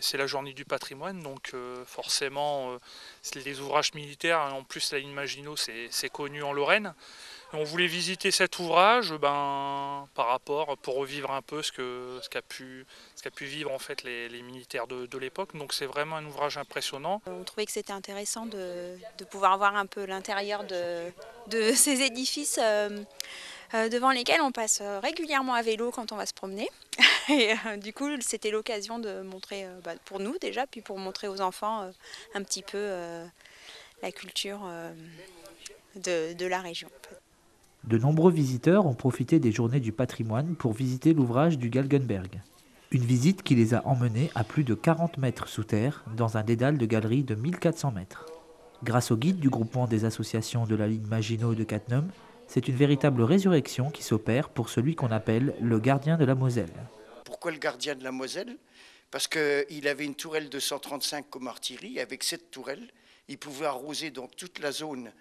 c'est la journée du patrimoine, donc forcément, c'est les ouvrages militaires, en plus la ligne Maginot, c'est connu en Lorraine. Et on voulait visiter cet ouvrage par rapport, pour revivre un peu ce qu'a pu vivre en fait les militaires de l'époque. Donc c'est vraiment un ouvrage impressionnant. On trouvait que c'était intéressant de pouvoir voir un peu l'intérieur de ces édifices devant lesquels on passe régulièrement à vélo quand on va se promener. Et du coup, c'était l'occasion de montrer, pour nous déjà, puis pour montrer aux enfants un petit peu la culture de la région. De nombreux visiteurs ont profité des journées du patrimoine pour visiter l'ouvrage du Galgenberg. Une visite qui les a emmenés à plus de 40 mètres sous terre, dans un dédale de galerie de 1400 mètres. Grâce au guide du groupement des associations de la ligne Maginot de Cattenom, c'est une véritable résurrection qui s'opère pour celui qu'on appelle le gardien de la Moselle. Pourquoi le gardien de la Moselle? Parce qu'il avait une tourelle de 135 comme artillerie. Avec cette tourelle, il pouvait arroser donc toute la zone,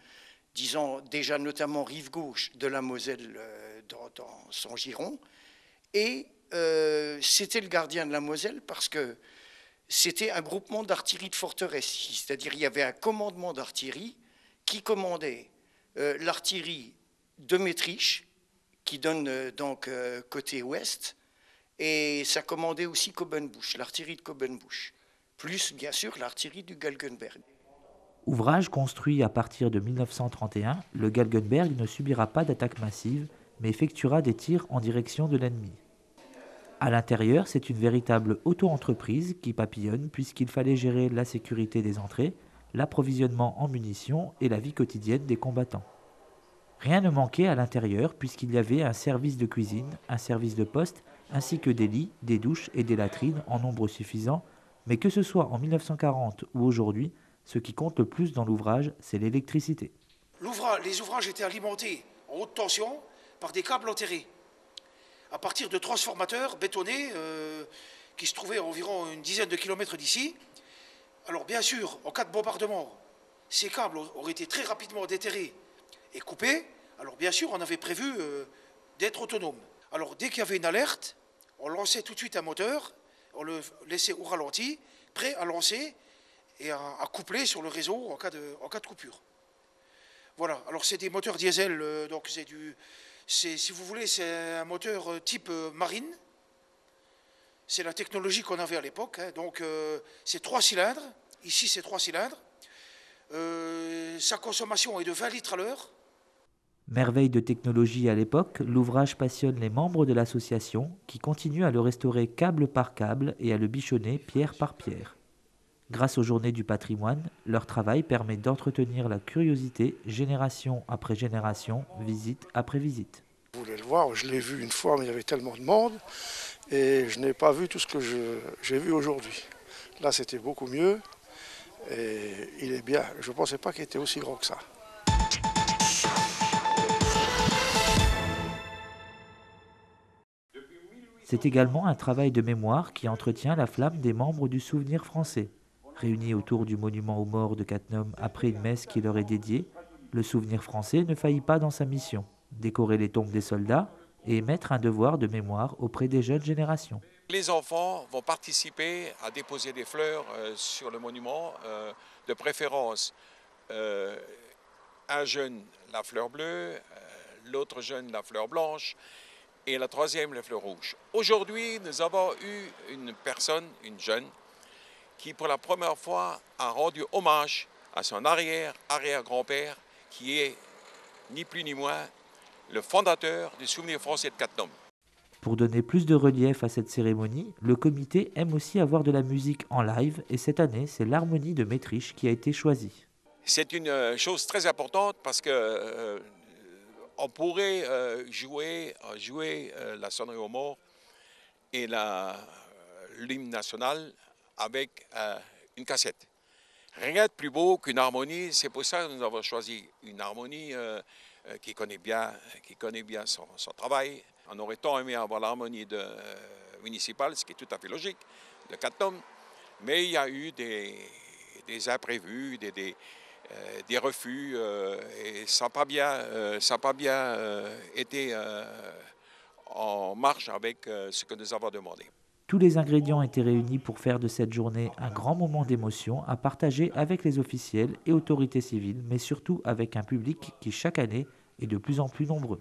disons déjà notamment rive gauche de la Moselle dans son giron. Et c'était le gardien de la Moselle parce que c'était un groupement d'artillerie de forteresse. C'est-à-dire il y avait un commandement d'artillerie qui commandait l'artillerie de Maetriche, qui donne donc côté ouest, et ça commandait aussi Cobenbusch, l'artillerie de Cobenbusch, plus bien sûr l'artillerie du Galgenberg. Ouvrage construit à partir de 1931, le Galgenberg ne subira pas d'attaque massive, mais effectuera des tirs en direction de l'ennemi. À l'intérieur, c'est une véritable auto-entreprise qui papillonne puisqu'il fallait gérer la sécurité des entrées, l'approvisionnement en munitions et la vie quotidienne des combattants. Rien ne manquait à l'intérieur puisqu'il y avait un service de cuisine, un service de poste, ainsi que des lits, des douches et des latrines en nombre suffisant, mais que ce soit en 1940 ou aujourd'hui, ce qui compte le plus dans l'ouvrage, c'est l'électricité. Les ouvrages étaient alimentés en haute tension par des câbles enterrés, à partir de transformateurs bétonnés qui se trouvaient à environ une dizaine de kilomètres d'ici. Alors bien sûr, en cas de bombardement, ces câbles auraient été très rapidement déterrés et coupés. Alors bien sûr, on avait prévu d'être autonome. Alors dès qu'il y avait une alerte, on lançait tout de suite un moteur, on le laissait au ralenti, prêt à lancer et à coupler sur le réseau en cas de coupure. Voilà, alors c'est des moteurs diesel, donc si vous voulez, c'est un moteur type marine. C'est la technologie qu'on avait à l'époque, hein. Donc c'est 3 cylindres, ici c'est 3 cylindres. Sa consommation est de 20 litres à l'heure. Merveille de technologie à l'époque, l'ouvrage passionne les membres de l'association qui continuent à le restaurer câble par câble et à le bichonner pierre par pierre. Grâce aux journées du patrimoine, leur travail permet d'entretenir la curiosité génération après génération, visite après visite. Je voulais le voir, je l'ai vu une fois, mais il y avait tellement de monde et je n'ai pas vu tout ce que j'ai vu aujourd'hui. Là, c'était beaucoup mieux et il est bien. Je ne pensais pas qu'il était aussi grand que ça. C'est également un travail de mémoire qui entretient la flamme des membres du Souvenir français. Réunis autour du monument aux morts de Cattenom après une messe qui leur est dédiée, le Souvenir français ne faillit pas dans sa mission, décorer les tombes des soldats et émettre un devoir de mémoire auprès des jeunes générations. Les enfants vont participer à déposer des fleurs sur le monument, de préférence un jeune la fleur bleue, l'autre jeune la fleur blanche et la troisième la fleur rouge. Aujourd'hui, nous avons eu une personne, une jeune, qui pour la première fois a rendu hommage à son arrière-grand-père, qui est ni plus ni moins le fondateur du Souvenir français de Cattenom. Pour donner plus de relief à cette cérémonie, le comité aime aussi avoir de la musique en live et cette année, c'est l'harmonie de Maetriche qui a été choisie. C'est une chose très importante parce que on pourrait jouer la sonnerie aux morts et l'hymne national avec une cassette. Rien de plus beau qu'une harmonie, c'est pour ça que nous avons choisi une harmonie qui connaît bien son travail. On aurait tant aimé avoir l'harmonie municipale, ce qui est tout à fait logique, de Cattenom, mais il y a eu des imprévus, des refus, et ça n'a pas bien été en marche avec ce que nous avons demandé. Tous les ingrédients étaient réunis pour faire de cette journée un grand moment d'émotion à partager avec les officiels et autorités civiles, mais surtout avec un public qui chaque année est de plus en plus nombreux.